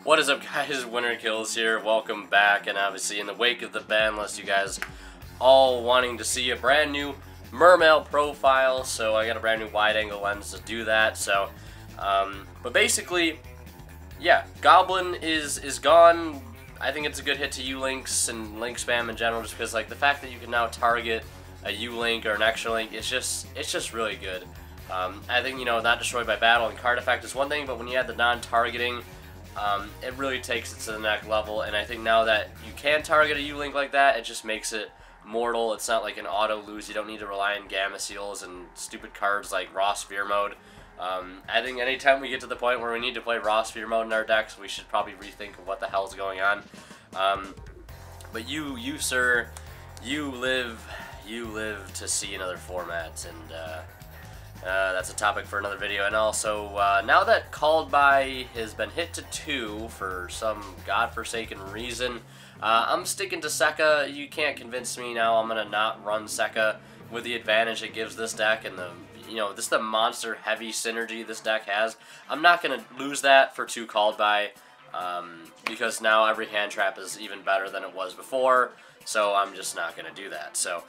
What is up, guys? Winter Kills here. Welcome back, and obviously in the wake of the ban list, you guys all wanting to see a brand new Mermail profile, so I got a brand new wide-angle lens to do that. So, but basically, yeah, Goblin is gone. I think it's a good hit to U-Links and link spam in general, just because like the fact that you can now target a U-Link or an extra link, it's just really good. I think, you know, not destroyed by battle and card effect is one thing, but when you add the non-targeting, it really takes it to the next level. And I think now that you can target a U-Link like that, it just makes it mortal. It's not like an auto lose. You don't need to rely on Gamma Seals and stupid cards like Raw Sphere Mode. I think anytime we get to the point where we need to play Raw Sphere Mode in our decks, we should probably rethink of what the hell's going on. But you sir, you live to see another format, and that's a topic for another video. And also, now that Called By has been hit to 2 for some godforsaken reason, I'm sticking to Sekka. You can't convince me now. I'm gonna not run Sekka with the advantage it gives this deck and the, you know, this is the monster heavy synergy this deck has. I'm not gonna lose that for 2 Called By, because now every hand trap is even better than it was before. So I'm just not gonna do that. So.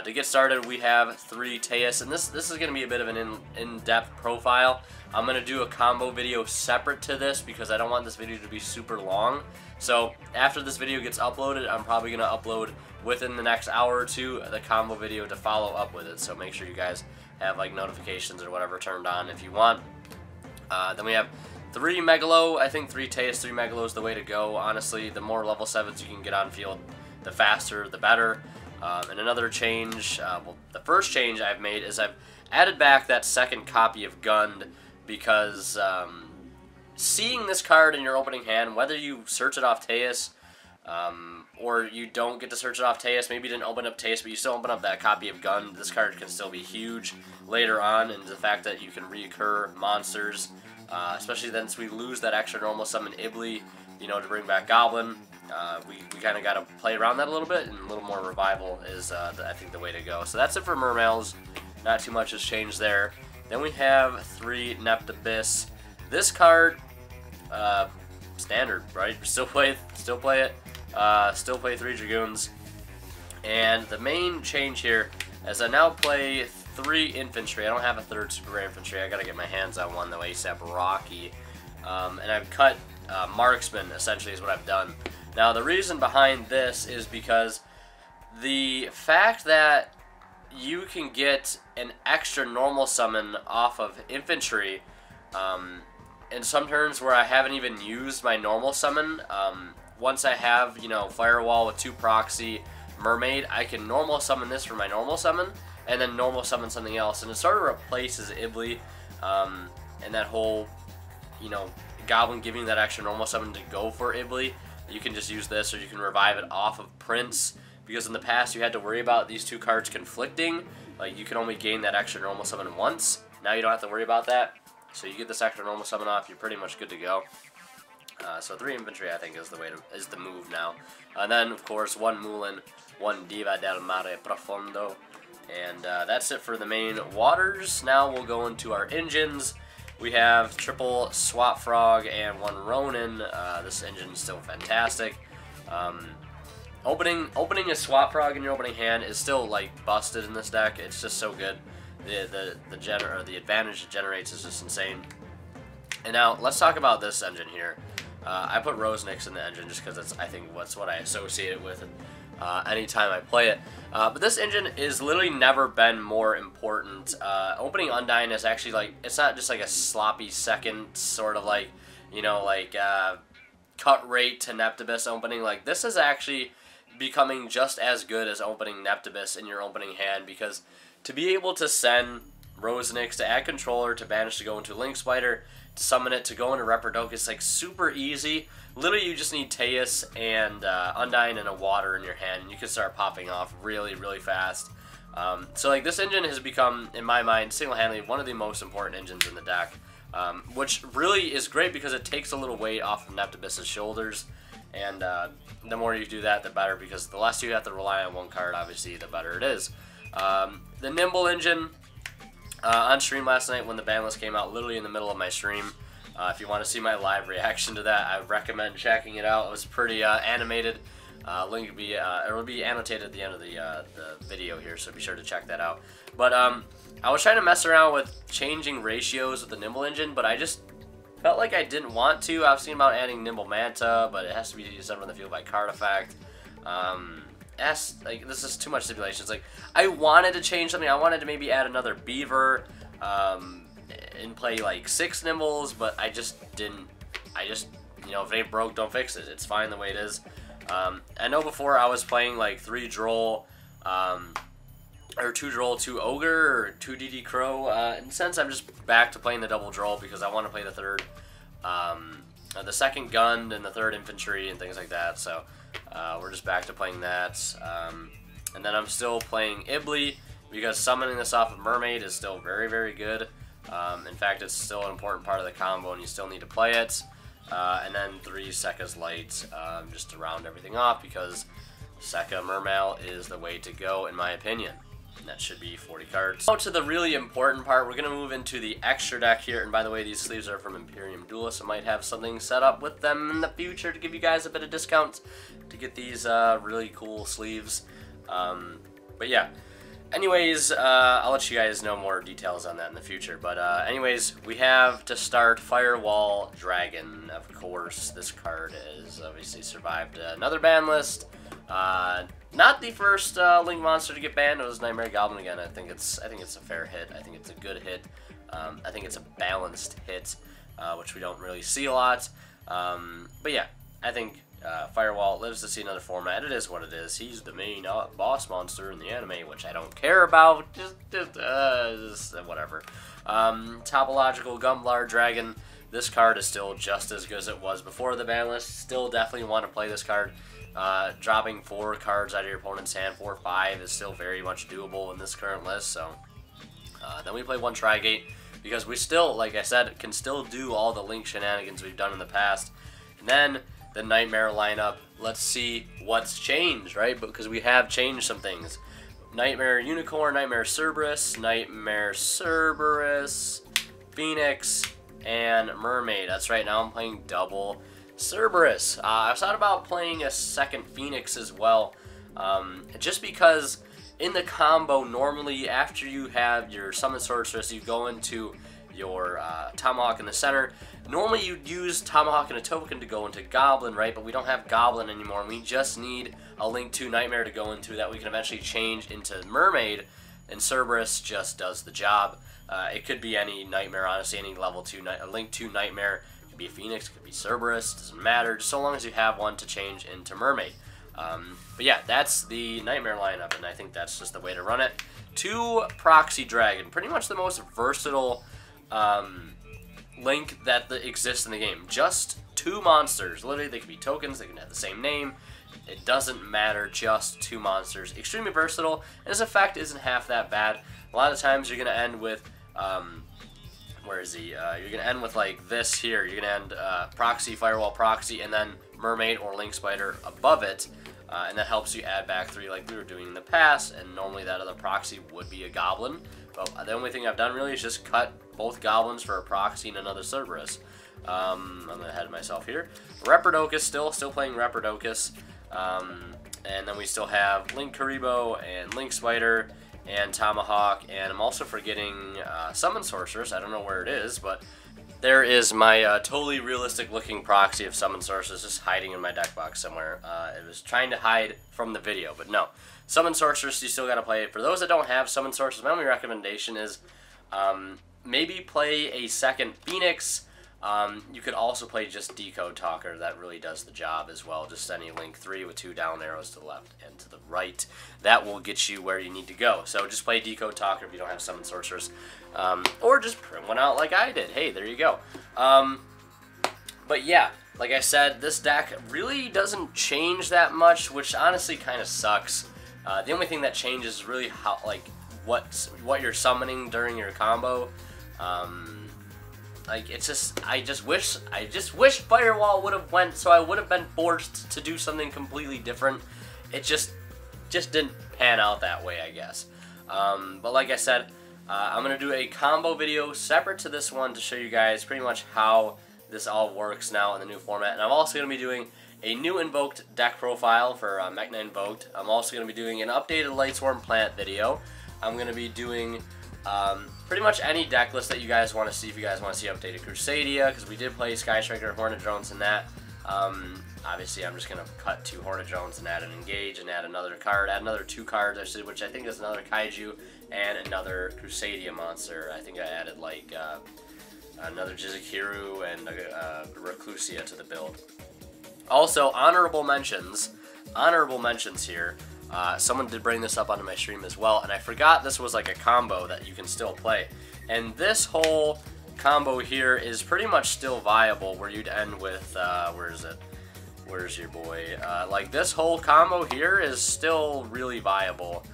To get started, we have 3 Teus, and this is going to be a bit of an in-depth profile. I'm going to do a combo video separate to this because I don't want this video to be super long. So after this video gets uploaded, I'm probably going to upload within the next hour or two the combo video to follow up with it. So make sure you guys have like notifications or whatever turned on if you want. Then we have 3 Megalo. I think 3 Teus, 3 Megalo is the way to go. Honestly, the more level 7s you can get on field, the faster, the better. And another change, well, the first change I've made is I've added back that second copy of Gund because seeing this card in your opening hand, whether you search it off Teus or you don't get to search it off Teus, maybe you didn't open up Teus, but you still open up that copy of Gund, this card can still be huge later on, and the fact that you can reoccur monsters, especially since we lose that extra normal summon Ibli, you know, to bring back Goblin. We kind of got to play around that a little bit, and a little more revival is, I think, the way to go. So that's it for Mermails. Not too much has changed there. Then we have 3 Neptibus. This card, standard, right? Still play it. Still play 3 Dragoons. And the main change here is I now play 3 Infantry. I don't have a 3rd Super Rare Infantry. I got to get my hands on one, though, ASAP Rocky. And I've cut Marksman, essentially, is what I've done. Now, the reason behind this is because the fact that you can get an extra normal summon off of Infantry, in some turns where I haven't even used my normal summon, once I have, you know, Firewall with 2 Proxy, Mermaid, I can normal summon this for my normal summon, and then normal summon something else, and it sort of replaces Ibli, and that whole, you know, Goblin giving that extra normal summon to go for Ibli. You can just use this, or you can revive it off of Prince, because in the past you had to worry about these 2 cards conflicting. Like, you can only gain that extra normal summon once. Now you don't have to worry about that. So you get this extra normal summon off, you're pretty much good to go. So 3 Infantry, I think, is the move now. And then, of course, 1 Mulan, 1 Diva del Mare Profondo. And that's it for the main waters. Now we'll go into our engines. We have triple Swap Frog and 1 Ronin. This engine is still fantastic. Opening a Swap Frog in your opening hand is still like busted in this deck. It's just so good. The advantage it generates is just insane. And now let's talk about this engine here. I put Rosenix in the engine just because I think that's what I associate it with anytime I play it. But this engine is literally never been more important. Opening Undyne is actually like, it's not just like a sloppy second sort of like, you know, like cut rate to Neptibus opening. Like, this is actually becoming just as good as opening Neptibus in your opening hand, because to be able to send Rosenix to add controller, to banish to go into Link Spider, to summon it, to go into Reprodocus, like super easy. Literally, you just need Teus and Undyne and a water in your hand, and you can start popping off really, really fast. So like, this engine has become, in my mind, single-handedly one of the most important engines in the deck. which really is great because it takes a little weight off of Neptibus's shoulders, and the more you do that, the better, because the less you have to rely on one card, obviously, the better it is. The Nimble Engine, on stream last night when the ban list came out, literally in the middle of my stream. If you want to see my live reaction to that, I recommend checking it out. It was pretty animated. Link will be it will be annotated at the end of the video here, so be sure to check that out. But I was trying to mess around with changing ratios with the Nimble Engine, but I just felt like I didn't want to. I was thinking about adding Nimble Manta, but it has to be sent from the field by card effect. Like, this is too much stipulations. Like, I wanted to change something. I wanted to maybe add another Beaver and play like 6 Nimbles, but I just didn't. You know, if it ain't broke, don't fix it. It's fine the way it is. I know before I was playing like 3 Droll, or 2 Droll, 2 Ogre, or 2 DD Crow. In a sense, I'm just back to playing the double Droll because I want to play the third, the second Gun and the third Infantry and things like that. So we're just back to playing that. And then I'm still playing Ibly because summoning this off of Mermaid is still very, very good. In fact, it's still an important part of the combo, and you still need to play it. And then 3 Sekka's Light, just to round everything off, because Sekka Mermail is the way to go, in my opinion. And that should be 40 cards. Now to the really important part, we're going to move into the extra deck here. And by the way, these sleeves are from Imperium Duelist. I might have something set up with them in the future to give you guys a bit of discount to get these really cool sleeves. But yeah. Anyways, I'll let you guys know more details on that in the future. But anyways, we have to start Firewall Dragon. Of course, this card has obviously survived another ban list. Not the first Link monster to get banned. It was Nightmare Goblin again. I think it's a fair hit. I think it's a good hit. I think it's a balanced hit, which we don't really see a lot. But yeah, I think Firewall lives to see another format. It is what it is. He's the main boss monster in the anime, which I don't care about. Just whatever. Topological Gumblar Dragon. This card is still just as good as it was before the ban list. Still definitely want to play this card. Dropping 4 cards out of your opponent's hand, 4 or 5, is still very much doable in this current list. So then we play 1 Trigate, because we still, like I said, can still do all the Link shenanigans we've done in the past. And then the Nightmare lineup. Let's see what's changed, right? Because we have changed some things. Nightmare Unicorn, Nightmare Cerberus, Phoenix, and Mermaid. That's right, now I'm playing double Cerberus. I thought about playing a second Phoenix as well, just because in the combo, normally after you have your Summon Sorceress, you go into your Tomahawk in the center. Normally you'd use Tomahawk and a token to go into Goblin, right? But we don't have Goblin anymore, and we just need a Link 2 Nightmare to go into that we can eventually change into Mermaid, and Cerberus just does the job. It could be any Nightmare, honestly, any level 2, Link 2 Nightmare. It could be a Phoenix, it could be Cerberus, doesn't matter, just so long as you have one to change into Mermaid. But yeah, that's the Nightmare lineup, and I think that's just the way to run it. 2 Proxy Dragon, pretty much the most versatile Link that exists in the game. Just 2 monsters. Literally, they can be tokens, they can have the same name. It doesn't matter, just 2 monsters. Extremely versatile, and his effect isn't half that bad. A lot of times you're going to end with, where is he? You're going to end with like this here. You're going to end Proxy, Firewall Proxy, and then Mermaid or Link Spider above it. And that helps you add back 3 like we were doing in the past, and normally that other Proxy would be a Goblin. But the only thing I've done really is just cut both Goblins for a Proxy and another Cerberus. I'm ahead of myself here. Reprodocus, still playing Reprodocus. And then we still have Link Karibo and Link Spider and Tomahawk, and I'm also forgetting Summon Sorceress. I don't know where it is, but there is my totally realistic looking proxy of Summon Sorceress just hiding in my deck box somewhere. It was trying to hide from the video, but no. Summon Sorceress, you still gotta play it. For those that don't have Summon Sorceress, my only recommendation is maybe play a second Phoenix. You could also play just Decode Talker. That really does the job as well. Just any Link 3 with 2 down arrows to the left and to the right. That will get you where you need to go. So just play Decode Talker if you don't have Summon Sorcerers. Or just print one out like I did. Hey, there you go. But yeah, like I said, this deck really doesn't change that much, which honestly kind of sucks. The only thing that changes is really how, like, what you're summoning during your combo. Like, it's just, I just wish Firewall would have went, so I would have been forced to do something completely different. It just didn't pan out that way, I guess. But like I said, I'm going to do a combo video separate to this one to show you guys pretty much how this all works now in the new format. And I'm also going to be doing a new invoked deck profile for Mech-Knight Invoked. I'm also going to be doing an updated Lightsworn Plant video. I'm going to be doing pretty much any deck list that you guys want to see. If you guys want to see updated Crusadia, because we did play Sky Striker, Hornet Drones, and that. Obviously, I'm just going to cut 2 Hornet Drones and add an Engage and add another card, add another 2 cards, actually, which I think is another Kaiju and another Crusadia monster. I think I added like another Jizukiru and Reclusia to the build. Also, honorable mentions here. Someone did bring this up onto my stream as well, and I forgot this was like a combo that you can still play. And this whole combo here is pretty much still viable, where you'd end with, where is it? Where's your boy? Like, this whole combo here is still really viable.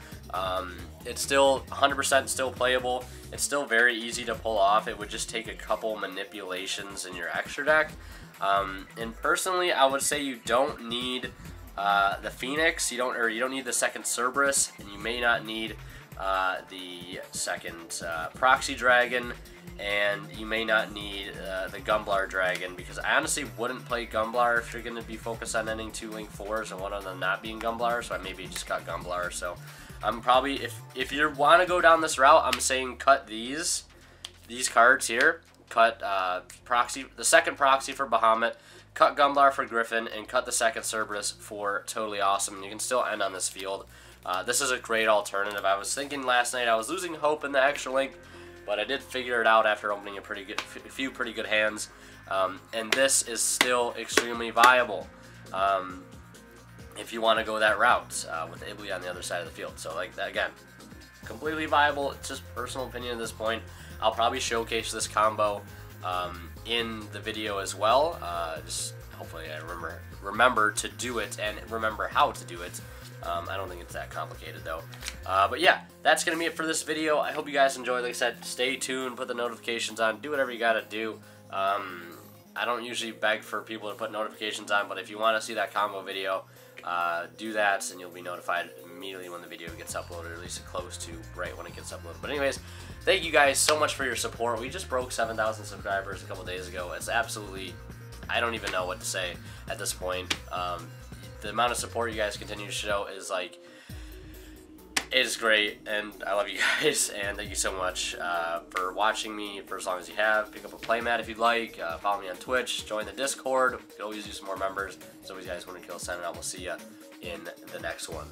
It's still 100% still playable. It's still very easy to pull off. It would just take a couple manipulations in your extra deck. And personally, I would say you don't need the Phoenix. You don't need the second Cerberus, and you may not need the second Proxy Dragon, and you may not need the Gumblar Dragon, because I honestly wouldn't play Gumblar if you're going to be focused on ending 2 Link 4s and one of them not being Gumblar, so I maybe just got Gumblar. So I'm probably, if you want to go down this route, I'm saying cut these cards here. Cut the second Proxy for Bahamut, cut Gumblar for Griffin, and cut the second Cerberus for Totally Awesome. You can still end on this field. This is a great alternative. I was thinking last night I was losing hope in the extra link, but I did figure it out after opening a few pretty good hands. And this is still extremely viable if you want to go that route with Ibly on the other side of the field. So, like, again, completely viable. It's just personal opinion at this point. I'll probably showcase this combo in the video as well. Just hopefully I remember to do it and remember how to do it. I don't think it's that complicated though. But yeah, that's going to be it for this video. I hope you guys enjoyed. Like I said, stay tuned, put the notifications on, do whatever you got to do. I don't usually beg for people to put notifications on, but if you want to see that combo video, do that and you'll be notified immediately when the video gets uploaded, or at least close to right when it gets uploaded. But anyways, thank you guys so much for your support. We just broke 7,000 subscribers a couple days ago. It's absolutely, I don't even know what to say at this point. The amount of support you guys continue to show is like, it is great, and I love you guys, and thank you so much for watching me for as long as you have. Pick up a playmat if you'd like. Follow me on Twitch. Join the Discord. We could always use some more members. So, you guys want to kill signing out. We'll see you in the next one.